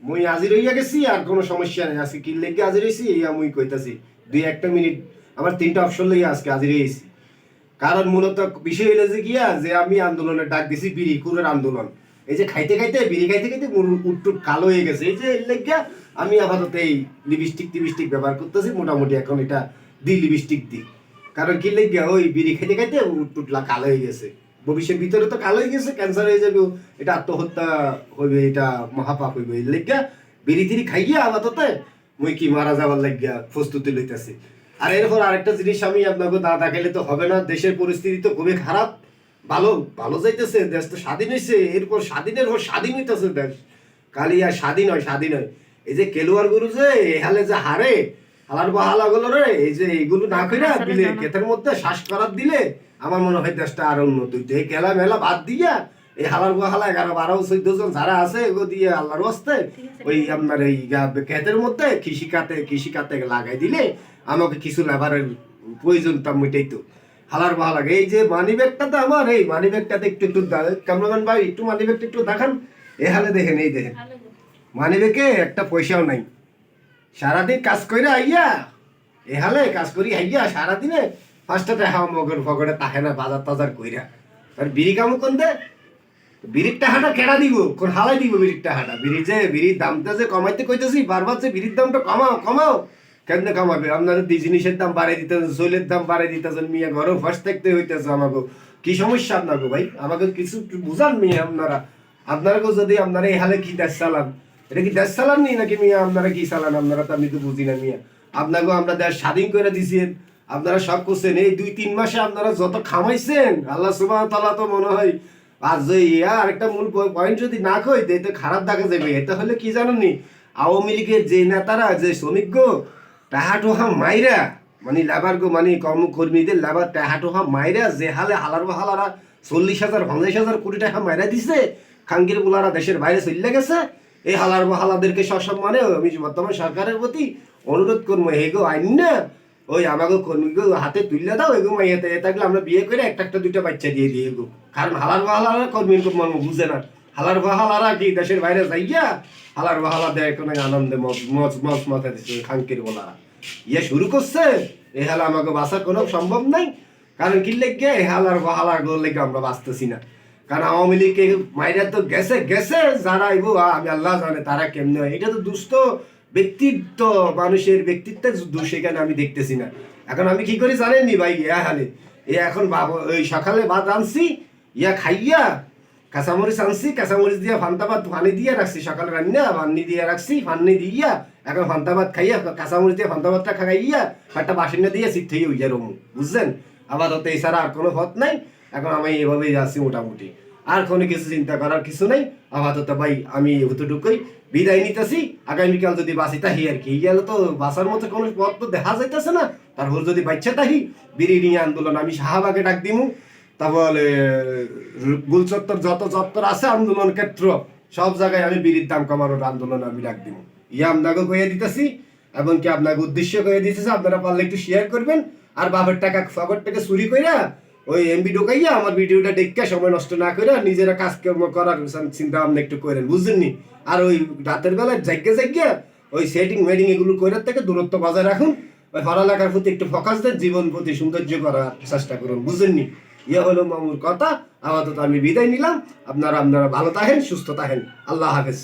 মুই হাজির হইয়া গেছি আর কোনো সমস্যা নেই। আজকে কি লেগে হাজির হয়েছি ইয়া মুই কইতাছি 2-1 মিনিট আমার 3টা অপশন লইয়া আজকে হাজির হয়েছি। কারণ মূলত বিষয় হইলে যে গিয়া যে আমি আন্দোলনের ডাক দিছি বিড়ি কুরের আন্দোলন। এই যে খাইতে খাইতে বিড়ি খাইতে খাইতে উটটুট কালো হয়ে গেছে, এই যে এর লেগে আমি আপাতত এই লিপস্টিক ব্যবহার করতেছি। মোটামুটি এখন এটা লিপস্টিক দিই। কারণ কি লেগে ওই বিড়ি খাইতে খাইতে উটটুটলা কালো হয়ে গেছে। ভবিষ্যের ভিতরে তো কালো হয়ে গেছে, ক্যান্সার হয়ে যাবে, এটা আত্মহত্যা হইবে, এটা মহাপাপ হইবে। এর লেগে বিড়ি তিড়ি খাইয়া আপাতত মুই কি মারা যাবার লাগিয়া প্রস্তুতি লইতেছি। আর এরপর আরেকটা জিনিস আমি আপনাকে না দেখাইলে তো হবে না। দেশের পরিস্থিতি তো খুবই খারাপ। ভালো ভালো যাইতেছে, দেশ তো স্বাধীন হয়েছে, এরপর স্বাধীনের পর স্বাধীন হইতেছে দেশ। খালি আর স্বাধীন হয় স্বাধীন হয়। এই যে কেলোয়ার গুরু যে এহালে যে হারে হালার বাহালা গুলো রে, এই যে এইগুলো না কইরা দিলে ক্ষেতের মধ্যে শ্বাস করার দিলে আমার মনে হয় দেশটা আরো উন্নত হইতো। এই খেলা মেলা বাদ দিয়া এই হালার বাহালা 11-12-14 জন যারা আছে এগো দিয়ে আল্লাহর হস্তে ওই আপনার এই ক্ষেতের মধ্যে কৃষিকাতে লাগাই দিলে আমাকে কিছু লেবারের প্রয়োজনটা মিটাইতো। হালার বাহা লাগে। এই যে মানি ব্যাগটাতে আমার এই মানি ব্যাগটাতে একটু ক্যামেরাম্যান ভাই একটু মানি ব্যাগটা একটু দেখান। এ হালে দেখেন, এই দেখেন মানি ব্যাগে একটা পয়সাও নাই। সারাদিন কাজ করে আইয়া এ হালে কাজ করি আইয়া সারাদিনে 5টা টাকা মগর ফগরে তাহে না বাজার টাজার কইরা। আর বিড়ি কামু কোন দে বিড়ির টাকাটা কেডা দিব, কোন হালাই দিব বিড়ির টাকাটা? বিড়ির দামটা যে কমাইতে কইতেছি বারবার, যে বিড়ির দামটা কমাও কেন কমাবে? আপনারা জিনিসের দাম বাড়াই দিতেছেন, শৈলের দাম বাড়াই দিতেছেন, মিয়া ঘরেও ফার্স্ট থাকতে হইতেছে। আমাকে কি সমস্যা আপনাকে ভাই? আমাকে কিছু বুঝান মিয়া। আপনারাকেও যদি আপনারা এই হালে কি দেশ চালান, এটা কি দেশ চালান নি নাকি মিয়া? আপনারা কি চালান আপনারা? তো আমি তো বুঝি না মিয়া। আপনাকেও আমরা দেশ স্বাধীন করে দিছেন, আপনারা সব করছেন। এই 2-3 মাসে আপনারা যত খামাইছেন আল্লাহ সুবহানাহু ওয়া তাআলা তো মনে হয় আর যে আরেকটা মূল পয়েন্ট যদি না কই এটা খারাপ দেখা যাবে। এটা হলে কি জানেন নি, আওয়ামী লীগের যে নেতারা যে শ্রমিক গো টাহা মাইরা মানে লেবার গো মানে কর্মকর্মীদের লেবার টাহা মাইরা যে হালে হালার হালারা 40,000-50,000 কোটি টাকা মাইরা দিছে, খাঙ্গির বুলারা দেশের বাইরে চলে গেছে। এই হালার হালাদেরকে সসম্মানে আমি বর্তমান সরকারের প্রতি অনুরোধ করবো, হেগো আইন না ওই আমাকে কর্মীকে হাতে তুললে দাও, এগো মাইয়াতে থাকলে আমরা বিয়ে করে একটা 2টা বাচ্চা দিয়ে দিই এগো। কারণ হালার বাহালারা কর্মীর মর্ম বুঝে না। হালার বাহালারা কি দেশের বাইরে যাইয়া হালার বাহালা দেয় কোনো আনন্দে মজ মাথা দিচ্ছে খাঙ্কির বলারা ইয়ে শুরু করছে। এ হালা আমাকে বাঁচা কোনো সম্ভব নাই। কারণ কি লেগে এ হালার বাহালার লেগে আমরা বাঁচতেছি না। কারণ আওয়ামী লীগকে মাইরা তো গেছে যারা আইবো আমি আল্লাহ জানে তারা কেমনে হয়। এটা তো দুস্থ ব্যক্তিত্ব, মানুষের ব্যক্তিত্বের দোষ এখানে আমি দেখতেছি না। এখন আমি কি করি জানেননি ভাই? হালে এখন ওই সকালে ভাত আনছি, খাইয়া কাঁচামরিচ আনছি, কাঁচামরিচ দিয়ে ফান্তা ভাত পানি দিয়ে রাখছি, সকালে রান্না পানি দিয়ে রাখছি, পানি দিয়া এখন ফান্তা ভাত খাইয়া কাঁচামরিচ দিয়ে ফান্তা ভাতটা খাইয়া একটা বাসিন্দা দিয়ে সিট থেকে উইয়া রমু, বুঝছেন? আপাতত এছাড়া আর কোনো পথ নাই। এখন আমি এভাবেই যাচ্ছি মোটামুটি, আর কোনো কিছু চিন্তা করার কিছু নেই। আপাতত ভাই আমি এতটুকুই বিদায় নিতেছি। আগামীকাল যদি বাঁচি তাহি আর কি, গেলে তো বাঁচার মতো কোনো পথ তো দেখা যাইতেছে না। তারপর যদি বাচ্চা তাহি বিড়ি নিয়ে আন্দোলন আমি শাহবাগে ডাক দিমু। তাহলে গুলচত্বর যত চত্বর আছে আন্দোলন ক্ষেত্র সব জায়গায় আমি বিড়ির দাম কমানোর আন্দোলন আমি ডাক দিব। আপনাকে কয়ে দিতেছি এবং কি আপনাকে উদ্দেশ্য করে দিতেছি, আপনারা পারলে একটু শেয়ার করবেন। আর বাবার টাকা চুরি কইরা ওই এমবি ঢোকাইয়া আমার ভিডিওটা দেখে সময় নষ্ট না করে নিজেরা কাজকর্ম করার চিন্তা ভাবনা একটু করেন, বুঝলেন নি? আর ওই রাতের বেলায় জায়গা ওই সেটিং ওয়েডিং এগুলো কইরার থেকে দূরত্ব বজায় রাখুন। ওই পড়ালেখার প্রতি একটু ফোকাস দেন, জীবন প্রতি সৌন্দর্য করার চেষ্টা করুন, বুঝলেন নি? হলো মামুর কথা। আপাতত আমি বিদায় নিলাম। আপনারা ভালো থাকেন, সুস্থ থাকেন। আল্লাহ হাফেজ।